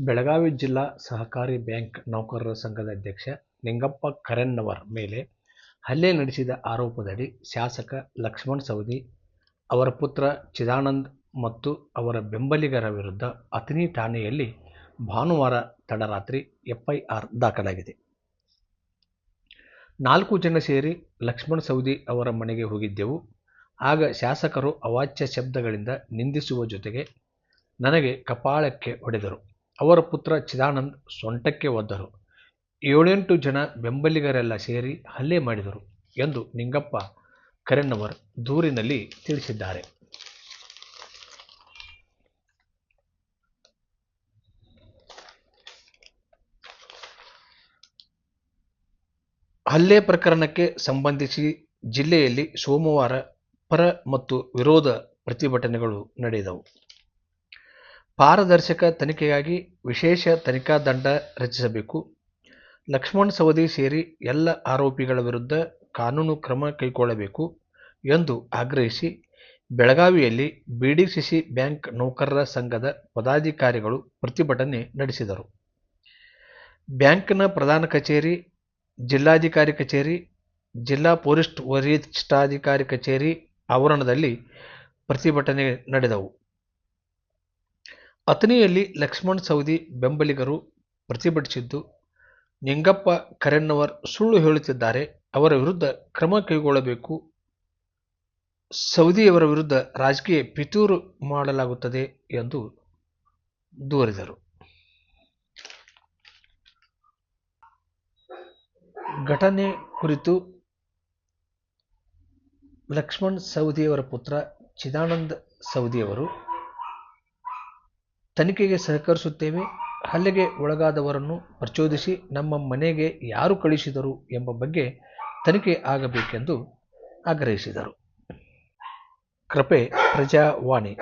ಬೆಳಗಾವಿ ಜಿಲ್ಲಾ ಸಹಕಾರಿ ಬ್ಯಾಂಕ್ ನೌಕರರ ಸಂಘದ ಅಧ್ಯಕ್ಷ ನಿಂಗಪ್ಪ ಕರೆನ್ನವರ್ ಮೇಲೆ ಹಲ್ಲೆ ನಡೆಸಿದ ಆರೋಪದಡಿ ಶಾಸಕ ಲಕ್ಷ್ಮಣ ಸವದಿ, ಅವರ ಪುತ್ರ ಚಿದಾನಂದ ಮತ್ತು ಅವರ ಬೆಂಬಲಿಗರ ವಿರುದ್ಧ ಅಥಣಿ ಠಾಣೆಯಲ್ಲಿ ಭಾನುವಾರ ತಡರಾತ್ರಿ ಎಫ್ಐಆರ್ ದಾಖಲಾಗಿದೆ. 4 ಜನ ಸೇರಿ ಲಕ್ಷ್ಮಣ ಸವದಿ ಅವರ ಮನೆಗೆ ಹೋಗಿದ್ದೆವು. ಆಗ ಶಾಸಕರು ಅವಾಚ್ಯ ಶಬ್ದಗಳಿಂದ ನಿಂದಿಸುವ ಜೊತೆಗೆ ನನಗೆ ಕಪಾಳಕ್ಕೆ ಹೊಡೆದರು. ಅವರ ಪುತ್ರ ಚಿದಾನಂದ್ ಸೊಂಟಕ್ಕೆ ಒದ್ದರು. 7-8 ಜನ ಬೆಂಬಲಿಗರೆಲ್ಲ ಸೇರಿ ಹಲ್ಲೆ ಮಾಡಿದರು ಎಂದು ನಿಂಗಪ್ಪ ಕರೆನ್ನವರ್ ದೂರಿನಲ್ಲಿ ತಿಳಿಸಿದ್ದಾರೆ. ಹಲ್ಲೆ ಪ್ರಕರಣಕ್ಕೆ ಸಂಬಂಧಿಸಿ ಜಿಲ್ಲೆಯಲ್ಲಿ ಸೋಮವಾರ ಪರ ಮತ್ತು ವಿರೋಧ ಪ್ರತಿಭಟನೆಗಳು ನಡೆದವು. ಪಾರದರ್ಶಕ ತನಿಖೆಗಾಗಿ ವಿಶೇಷ ತನಿಖಾ ತಂಡ ರಚಿಸಬೇಕು, ಲಕ್ಷ್ಮಣ ಸವದಿ ಸೇರಿ ಎಲ್ಲ ಆರೋಪಿಗಳ ವಿರುದ್ಧ ಕಾನೂನು ಕ್ರಮ ಕೈಗೊಳ್ಳಬೇಕು ಎಂದು ಆಗ್ರಹಿಸಿ ಬೆಳಗಾವಿಯಲ್ಲಿ ಬಿಡಿಸಿಸಿ ಬ್ಯಾಂಕ್ ನೌಕರರ ಸಂಘದ ಪದಾಧಿಕಾರಿಗಳು ಪ್ರತಿಭಟನೆ ನಡೆಸಿದರು. ಬ್ಯಾಂಕ್ನ ಪ್ರಧಾನ ಕಚೇರಿ, ಜಿಲ್ಲಾಧಿಕಾರಿ ಕಚೇರಿ, ಜಿಲ್ಲಾ ಪೊಲೀಸ್ ವರಿಷ್ಠಾಧಿಕಾರಿ ಕಚೇರಿ ಆವರಣದಲ್ಲಿ ಪ್ರತಿಭಟನೆ ನಡೆದವು. ಅಥಣಿಯಲ್ಲಿ ಲಕ್ಷ್ಮಣ ಸವದಿ ಬೆಂಬಲಿಗರು ಪ್ರತಿಭಟಿಸಿದ್ದು, ನಿಂಗಪ್ಪ ಕರೆನ್ನವರ್ ಸುಳ್ಳು ಹೇಳುತ್ತಿದ್ದಾರೆ, ಅವರ ವಿರುದ್ಧ ಕ್ರಮ ಕೈಗೊಳ್ಳಬೇಕು, ಸವದಿಯವರ ವಿರುದ್ಧ ರಾಜಕೀಯ ಪಿತೂರು ಮಾಡಲಾಗುತ್ತದೆ ಎಂದು ದೂರಿದರು. ಘಟನೆ ಕುರಿತು ಲಕ್ಷ್ಮಣ ಸವದಿಯವರ ಪುತ್ರ ಚಿದಾನಂದ ಸವದಿಯವರು, ತನಿಖೆಗೆ ಸಹಕರಿಸುತ್ತೇವೆ, ಹಲ್ಲೆಗೆ ಒಳಗಾದವರನ್ನು ಪ್ರಚೋದಿಸಿ ನಮ್ಮ ಮನೆಗೆ ಯಾರು ಕಳುಹಿಸಿದರು ಎಂಬ ಬಗ್ಗೆ ತನಿಖೆ ಆಗಬೇಕೆಂದು ಆಗ್ರಹಿಸಿದರು. ಕೃಪೆ ಪ್ರಜಾವಾಣಿ.